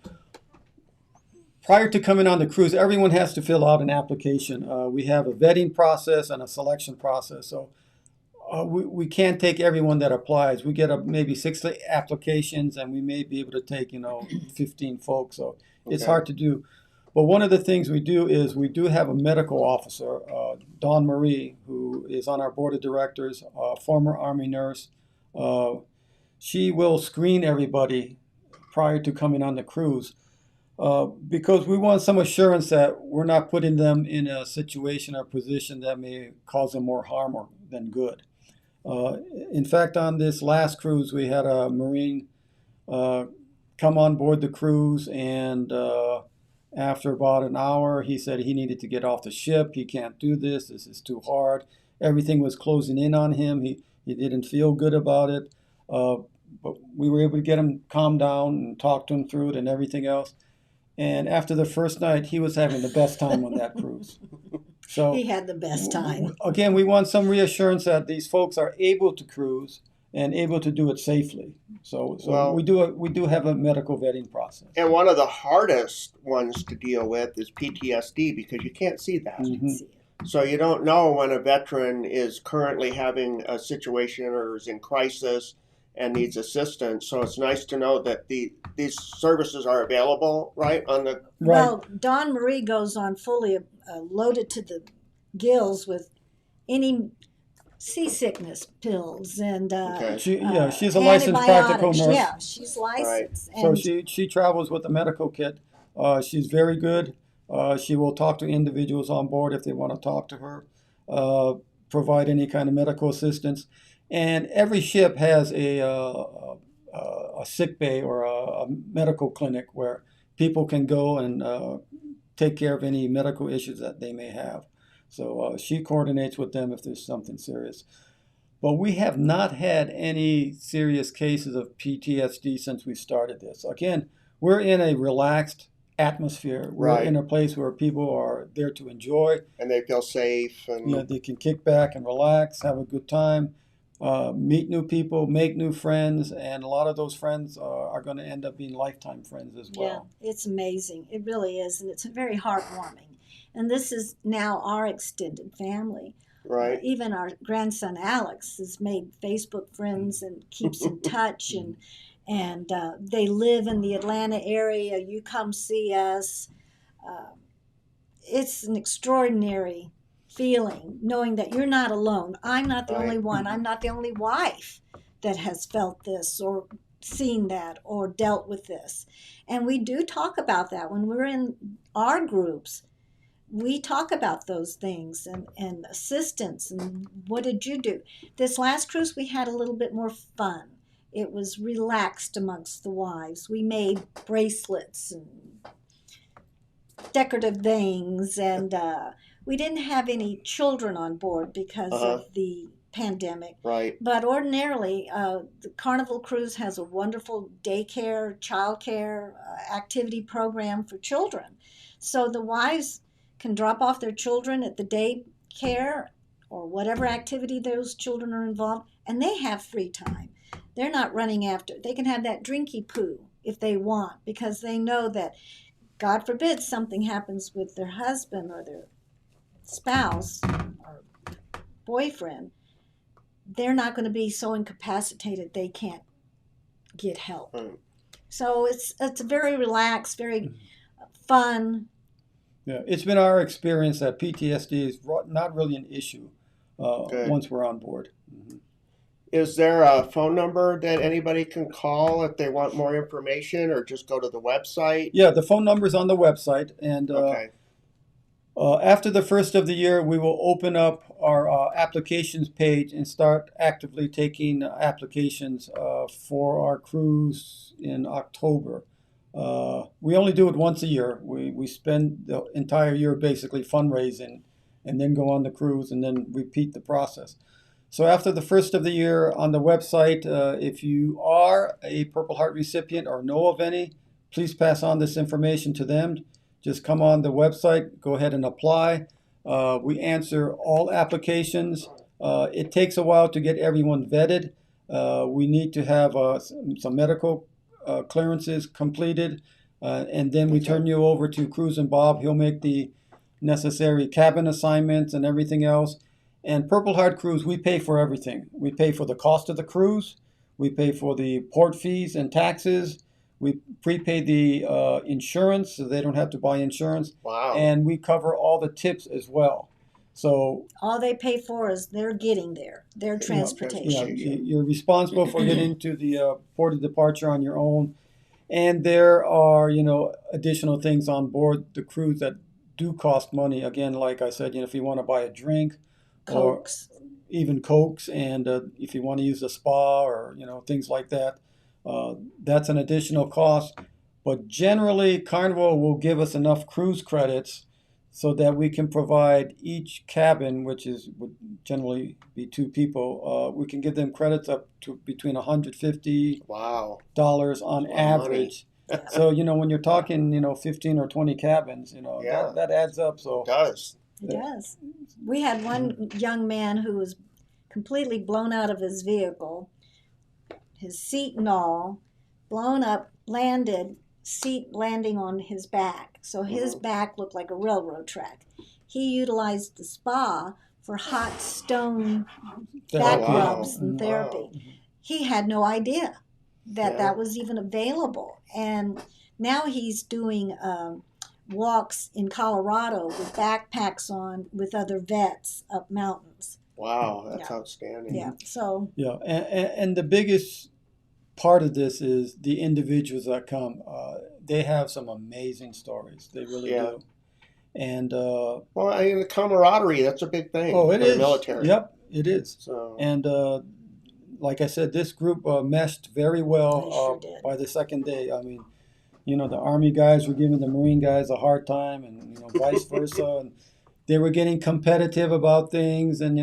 Prior to coming on the cruise, everyone has to fill out an application. We have a vetting process and a selection process. So we can't take everyone that applies. We get maybe 6 applications, and we may be able to take 15 folks. So it's hard to do. But one of the things we do is we do have a medical officer, Dawn Marie, who is on our board of directors, former Army nurse. She will screen everybody prior to coming on the cruise because we want some assurance that we're not putting them in a situation or position that may cause them more harm than good. In fact, on this last cruise, we had a Marine come on board the cruise, and after about an hour, he said he needed to get off the ship. He can't do this. This is too hard. Everything was closing in on him. He didn't feel good about it. But we were able to get him calmed down and talk to him through it and everything else. And after the first night, he was having the best time on that cruise. So he had the best time. Again, we want some reassurance that these folks are able to cruise and able to do it safely. So we do have a medical vetting process. And one of the hardest ones to deal with is PTSD, because you can't see that. Mm-hmm. So you don't know when a veteran is currently having a situation or is in crisis, and needs assistance. So it's nice to know that these services are available, right? On the Right. Well, Dawn Marie goes on fully loaded to the gills with any seasickness pills and Okay. She's a licensed practical antibiotics. nurse. Yeah, she's licensed. So And she travels with a medical kit. She's very good. She will talk to individuals on board if they want to talk to her, provide any kind of medical assistance. And every ship has a sick bay or a medical clinic where people can go and take care of any medical issues that they may have. So she coordinates with them if there's something serious. But we have not had any serious cases of PTSD since we started this. Again, we're in a relaxed atmosphere. We're Right. in a place where people are there to enjoy. And they feel safe, and They can kick back and relax, have a good time, meet new people, make new friends, and a lot of those friends are going to end up being lifetime friends as well. yeah, it's amazing. It really is, and it's very heartwarming. And this is now our extended family. right. Even our grandson Alex has made Facebook friends and keeps in touch, and they live in the Atlanta area. You come see us. It's an extraordinary feeling knowing that you're not alone. I'm not the Right. only one. I'm not the only wife that has felt this or seen that or dealt with this. And we do talk about that when we're in our groups. We talk about those things and assistance and what did you do. This last cruise we had a little bit more fun. It was relaxed amongst the wives. We made bracelets and decorative things, and we didn't have any children on board because of the pandemic. Right. But ordinarily, the Carnival Cruise has a wonderful daycare, childcare activity program for children. So the wives can drop off their children at the daycare or whatever activity those children are involved, and they have free time. They're not running after. They can have that drinky poo if they want, because they know that, God forbid, something happens with their husband or their spouse or boyfriend, they're not going to be so incapacitated they can't get help. So it's very relaxed, very fun. Yeah, it's been our experience that PTSD is not really an issue Good. once we're on board. Mm-hmm. Is there a phone number that anybody can call if they want more information, or just go to the website? Yeah, the phone number's on the website, and Okay. after the first of the year, we will open up our applications page and start actively taking applications for our cruise in October. We only do it once a year. We spend the entire year basically fundraising and then go on the cruise and then repeat the process. So after the first of the year on the website, if you are a Purple Heart recipient or know of any, please pass on this information to them. Just come on the website, go ahead and apply. We answer all applications. It takes a while to get everyone vetted. We need to have some medical clearances completed, and then we turn you over to Cruise and Bob. He'll make the necessary cabin assignments and everything else. And Purple Heart Cruise, we pay for everything. We pay for the cost of the cruise. We pay for the port fees and taxes. We prepay the insurance, so they don't have to buy insurance. Wow. And we cover all the tips as well. So all they pay for is they're getting there, their transportation. You're responsible for getting to the port of departure on your own. And there are, additional things on board the cruise that do cost money. Again, like I said, if you want to buy a drink, Cokes. or even Cokes, and if you want to use a spa or, things like that, that's an additional cost. But generally, Carnival will give us enough cruise credits so that we can provide each cabin, which would generally be 2 people, we can give them credits up to between $150 on average. So, when you're talking, 15 or 20 cabins, that adds up. So it does. It does. We had one young man who was completely blown out of his vehicle, his seat and all, blown up, seat landing on his back. So his back looked like a railroad track. He utilized the spa for hot stone back rubs and therapy. he had no idea that Yeah. that was even available. And now he's doing walks in Colorado with backpacks on with other vets up mountains. Wow, that's Yeah. outstanding. Yeah. So Yeah, and the biggest part of this is the individuals that come. They have some amazing stories. They really Yeah. do. And Well, I mean, the camaraderie, that's a big thing oh, for it the is. military. Yep, it is. So, And like I said, this group meshed very well They sure did. by the second day. I mean, the Army guys were giving the Marine guys a hard time, and vice versa. And they were getting competitive about things, and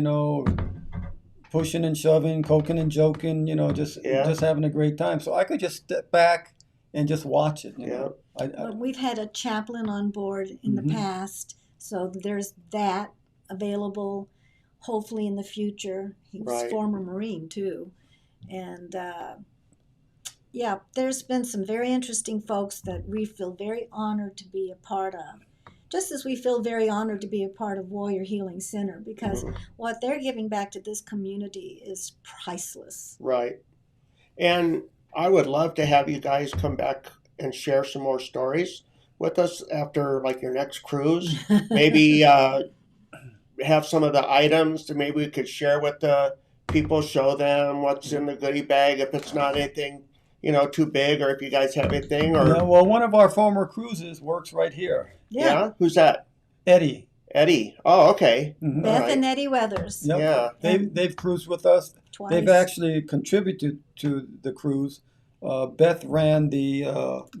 pushing and shoving, coking and joking. Just having a great time. So I could just step back and just watch it. Well, we've had a chaplain on board in the past, so there's that available. Hopefully in the future, he was Right. former Marine too, and yeah, there's been some very interesting folks that we feel very honored to be a part of. Just as we feel very honored to be a part of Warrior Healing Center, because what they're giving back to this community is priceless. right. And I would love to have you guys come back and share some more stories with us after like your next cruise. Maybe have some of the items that maybe we could share with the people, show them what's in the goodie bag if it's not anything too big, or if you guys have anything. Or Yeah, well, one of our former cruises works right here. Yeah, who's that? Eddie. Eddie. Oh, okay. Mhm. Beth Right. and Eddie Weathers. Yep. Yeah. They've cruised with us. Twice. They've actually contributed to the cruise. Beth ran the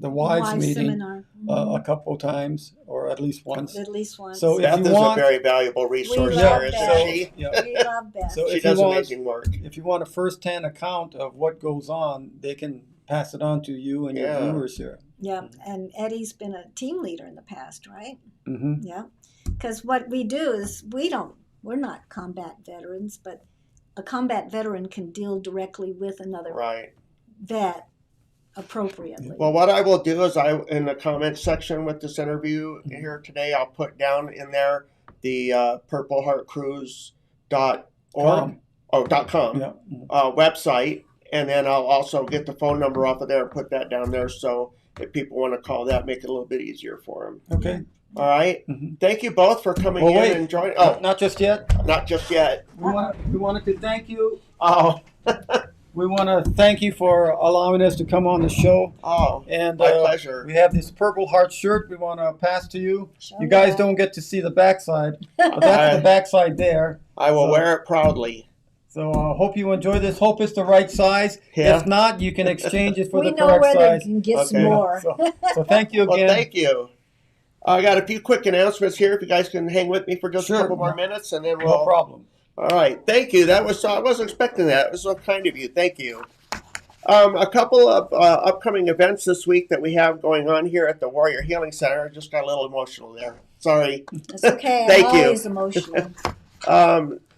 wives meeting seminar. a couple times, or at least once. At least once. So if Beth you is want, a very valuable resource We there, love isn't Beth. she? yeah. We love Beth. So She if you does want, amazing work. if you want a first-hand account of what goes on, they can pass it on to you and Yeah. your viewers here. Yeah, and Eddie's been a team leader in the past, right? Mm-hmm. Yeah, because what we do is we're not combat veterans, but a combat veteran can deal directly with another Right. vet appropriately. Well, what I will do is in the comment section with this interview here today, I'll put down in there the purpleheartcruise.org Com. .com Yeah. website, and then I'll also get the phone number off of there and put that down there, so if people want to call that, make it a little bit easier for them. Okay. All right. Mhm. Thank you both for coming Well, in wait. and joining. Oh, Not just yet. not just yet. We wanted to thank you. Oh, We want to thank you for allowing us to come on the show. oh, And my pleasure. we have this Purple Heart shirt we want to pass to you. Show You guys that. don't get to see the backside, but that's the backside there. I will So- wear it proudly. So hope you enjoy this. Hope it's the right size. Yeah. If not, you can exchange it for We the know correct where they size. can get some Okay. more. So thank you Well, again. thank you. I got a few quick announcements here. If you guys can hang with me for just Sure. a couple more minutes, and then No we'll. problem. All right. Thank you. I wasn't expecting that. It was so kind of you. Thank you. A couple of upcoming events this week that we have going on here at the Warrior Healing Center. I just got a little emotional there. Sorry. It's okay. Thank I'm you. always emotional.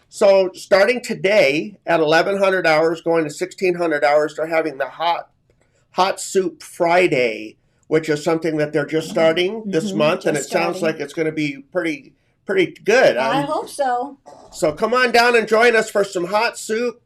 So starting today at 1,100 hours, going to 1,600 hours, they're having the Hot Soup Friday, which is something that they're just starting this month, and it just sounds starting. like it's going to be pretty good. I hope so. So come on down and join us for some hot soup.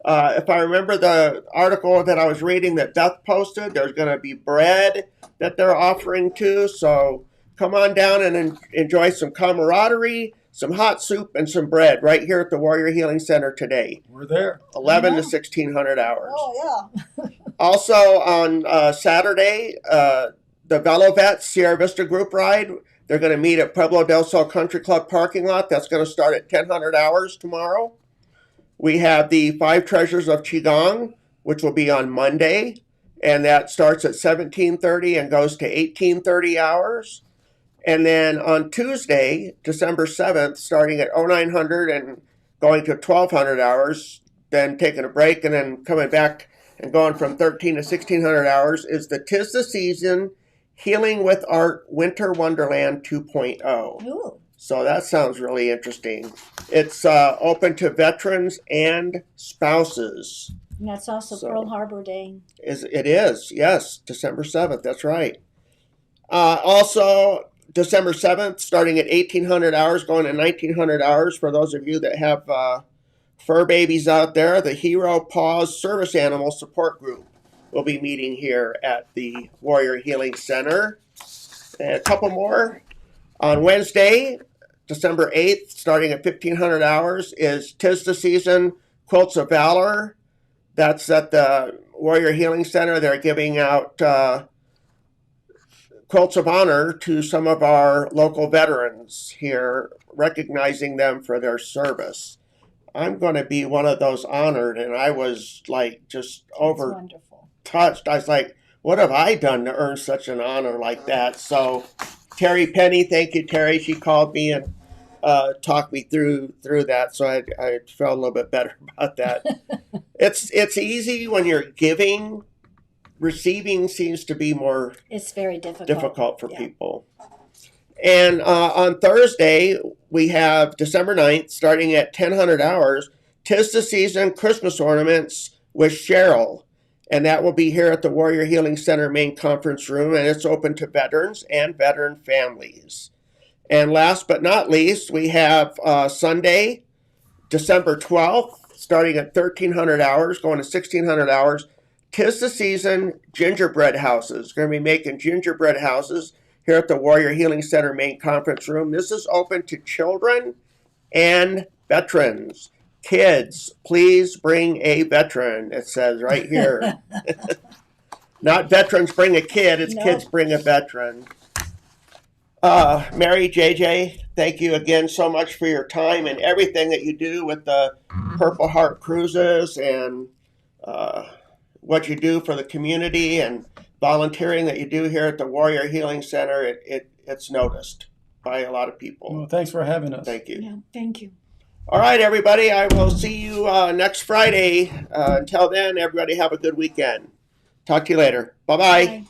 If I remember the article that I was reading that Beth posted, there's going to be bread that they're offering too. So come on down and enjoy some camaraderie, some hot soup, and some bread right here at the Warrior Healing Center today, We're there. 11 to Yeah. 1,600 hours. Oh yeah. Also on Saturday, the Velo Vets Sierra Vista group ride, they're going to meet at Pueblo del Sol Country Club parking lot. That's going to start at 1,000 hours tomorrow. We have the 5 Treasures of Qigong, which will be on Monday, and that starts at 17:30 and goes to 18:30 hours. And then on Tuesday, December 7th, starting at 0900 and going to 1,200 hours, then taking a break and then coming back and going from 13 to 1,600 hours, is the 'Tis the Season Healing with Art Winter Wonderland 2.0. Ooh. So that sounds really interesting. It's open to veterans and spouses. And that's also So- Pearl Harbor Day. It is, yes, December 7th, that's right. Also, December 7th, starting at 1,800 hours, going to 1,900 hours for those of you that have fur babies out there, the Hero Paws Service Animal Support Group will be meeting here at the Warrior Healing Center. And a couple more. On Wednesday, December 8th, starting at 1500 hours, is 'Tis the Season Quilts of Valor. That's at the Warrior Healing Center. They're giving out quilts of honor to some of our local veterans here, recognizing them for their service. I'm going to be one of those honored, and I was like just touched. I was like, what have I done to earn such an honor like that? So Terry Penny, thank you, Terry. She called me and talked me through that, so I felt a little bit better about that. It's easy when you're giving. Receiving seems to be more it's very difficult for people. And on Thursday, we have December 9th, starting at 1000 hours, 'Tis the Season Christmas Ornaments with Cheryl. And that will be here at the Warrior Healing Center main conference room, and it's open to veterans and veteran families. And last but not least, we have Sunday, December 12th, starting at 1300 hours, going to 1600 hours, 'Tis the Season Gingerbread Houses. Going to be making gingerbread houses here at the Warrior Healing Center main conference room. This is open to children and veterans. Kids, please bring a veteran, it says right here. Not veterans bring a kid, it's kids bring a veteran. Mary, JJ, thank you again so much for your time and everything that you do with the Purple Heart Cruises and what you do for the community and volunteering that you do here at the Warrior Healing Center. It's noticed by a lot of people. Well, thanks for having us. Thank you. Yeah, thank you. All right, everybody. I will see you next Friday. Until then, everybody have a good weekend. Talk to you later. Bye-bye. Bye.